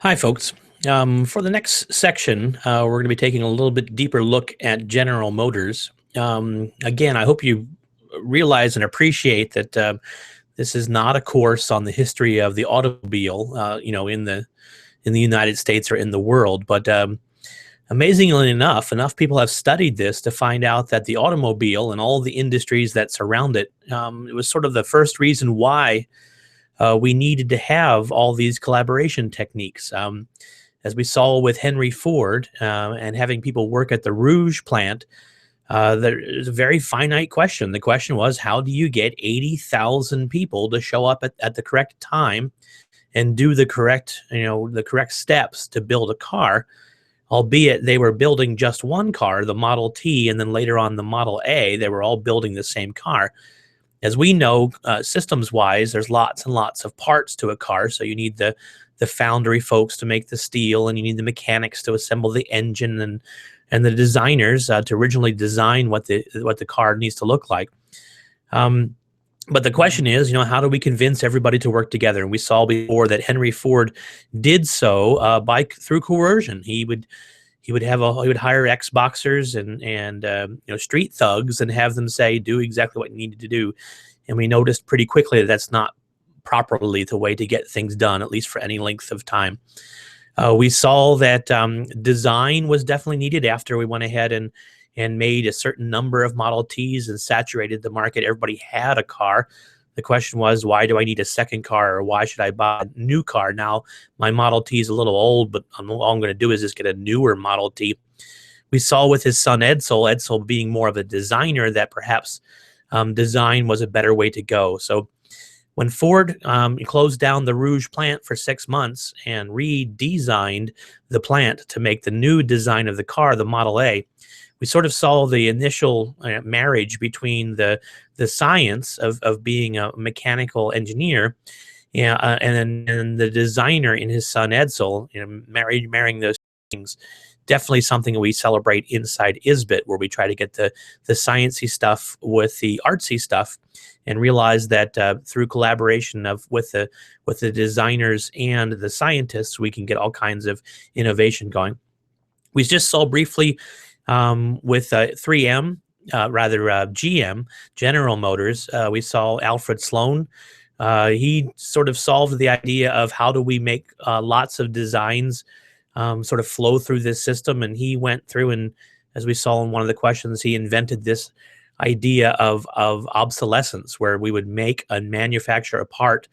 Hi, folks. For the next section, we're going to be taking a little bit deeper look at General Motors. Again, I hope you realize and appreciate that this is not a course on the history of the automobile, in the United States or in the world. But amazingly enough people have studied this to find out that the automobile and all the industries that surround it, it was sort of the first reason why we needed to have all these collaboration techniques. As we saw with Henry Ford and having people work at the Rouge plant, there's a very finite question. The question was, how do you get 80,000 people to show up at the correct time and do the correct steps to build a car? Albeit they were building just one car, the Model T, and then later on the Model A, they were all building the same car. As we know, systems wise, there's lots and lots of parts to a car. So you need the foundry folks to make the steel, and you need the mechanics to assemble the engine, and the designers to originally design what the car needs to look like. Um, but the question is, how do we convince everybody to work together? And we saw before that Henry Ford did so by through coercion. He would hire ex-boxers and street thugs and have them say do exactly what you needed to do. And we noticed pretty quickly that that's not properly the way to get things done, at least for any length of time. We saw that design was definitely needed after we went ahead and made a certain number of Model Ts and saturated the market. Everybody had a car. The question was, why do I need a second car, or why should I buy a new car? Now, my Model T is a little old, but all I'm going to do is just get a newer Model T. We saw with his son Edsel being more of a designer, that perhaps design was a better way to go. So when Ford closed down the Rouge plant for 6 months and redesigned the plant to make the new design of the car, the Model A, we sort of saw the initial marriage between the science of being a mechanical engineer, and the designer in his son Edsel, marrying those things. Definitely something we celebrate inside ISBIT, where we try to get the sciencey stuff with the artsy stuff, and realize that through collaboration with the designers and the scientists, we can get all kinds of innovation going. We just saw briefly with 3M, GM, General Motors. We Saw Alfred Sloan. He sort of solved the idea of how do we make lots of designs sort of flow through this system. And he went through, and as we saw in one of the questions, he invented this idea of obsolescence, where we would make and manufacture a part,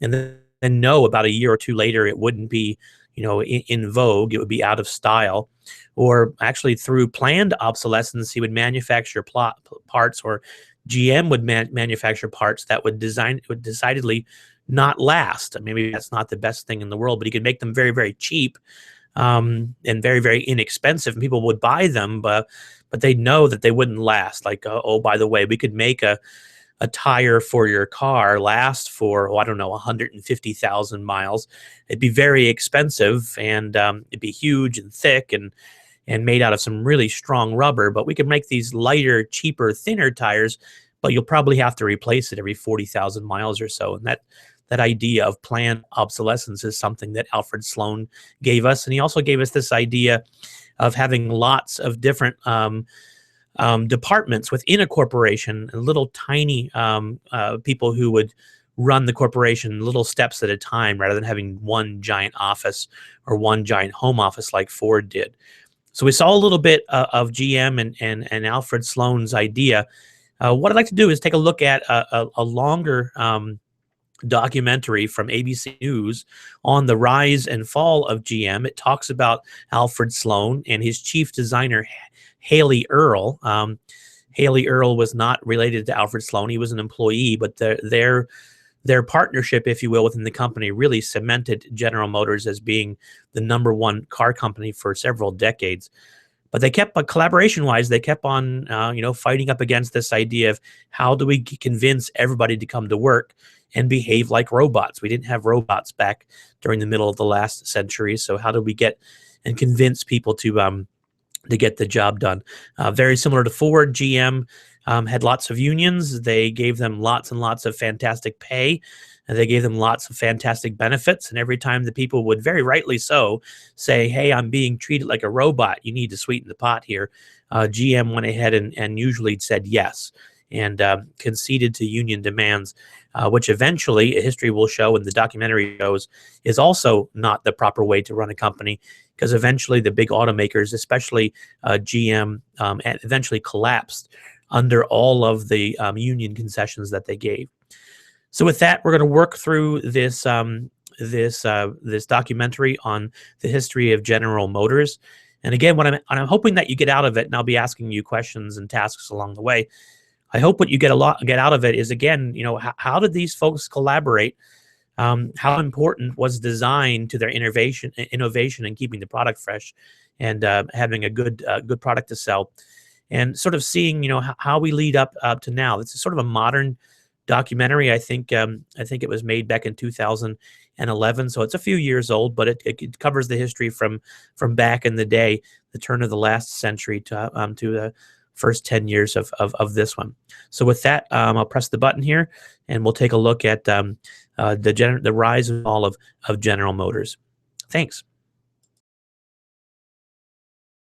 and then know about a year or two later it wouldn't be in vogue, it would be out of style. Or actually through planned obsolescence, he would manufacture parts, or GM would manufacture parts that would decidedly not last. Maybe that's not the best thing in the world, but he could make them very, very cheap, and very, very inexpensive, and people would buy them, but they know that they wouldn't last. Like, oh, by the way, we could make a tire for your car last for, I don't know, 150,000 miles. It'd be very expensive, and it'd be huge and thick and made out of some really strong rubber. But we could make these lighter, cheaper, thinner tires, but you'll probably have to replace it every 40,000 miles or so. And that idea of planned obsolescence is something that Alfred Sloan gave us. And he also gave us this idea of having lots of different departments within a corporation, and little tiny people who would run the corporation little steps at a time, rather than having one giant office or one giant home office like Ford did. So we saw a little bit of GM and Alfred Sloan's idea. What I'd like to do is take a look at a longer documentary from ABC News on the rise and fall of GM. It talks about Alfred Sloan and his chief designer, Haley Earl. Haley Earl was not related to Alfred Sloan. He was an employee, but their partnership, if you will, within the company really cemented General Motors as being the #1 car company for several decades. But they kept, collaboration-wise, they kept on, fighting up against this idea of how do we convince everybody to come to work and behave like robots. We didn't have robots back during the middle of the last century, so how do we get and convince people to get the job done? Very similar to Ford, GM had lots of unions. They gave them lots and lots of fantastic pay. and they gave them lots of fantastic benefits. And every time the people would, very rightly so, say, "Hey, I'm being treated like a robot. You need to sweeten the pot here," GM went ahead and usually said yes, and conceded to union demands, which eventually history will show, and the documentary shows, is also not the proper way to run a company, because eventually the big automakers, especially GM, eventually collapsed under all of the union concessions that they gave. So with that, we're going to work through this this documentary on the history of General Motors. And again, what I'm hoping that you get out of it, and I'll be asking you questions and tasks along the way. I hope what you get out of it is, again, how did these folks collaborate? How important was design to their innovation and keeping the product fresh, and having a good product to sell, and sort of seeing how we lead up to now. It's sort of a modern documentary. I think it was made back in 2011, so it's a few years old, but it covers the history from back in the day, the turn of the last century to the first 10 years of this one. So with that, I'll press the button here, and we'll take a look at the rise and fall of General Motors. Thanks.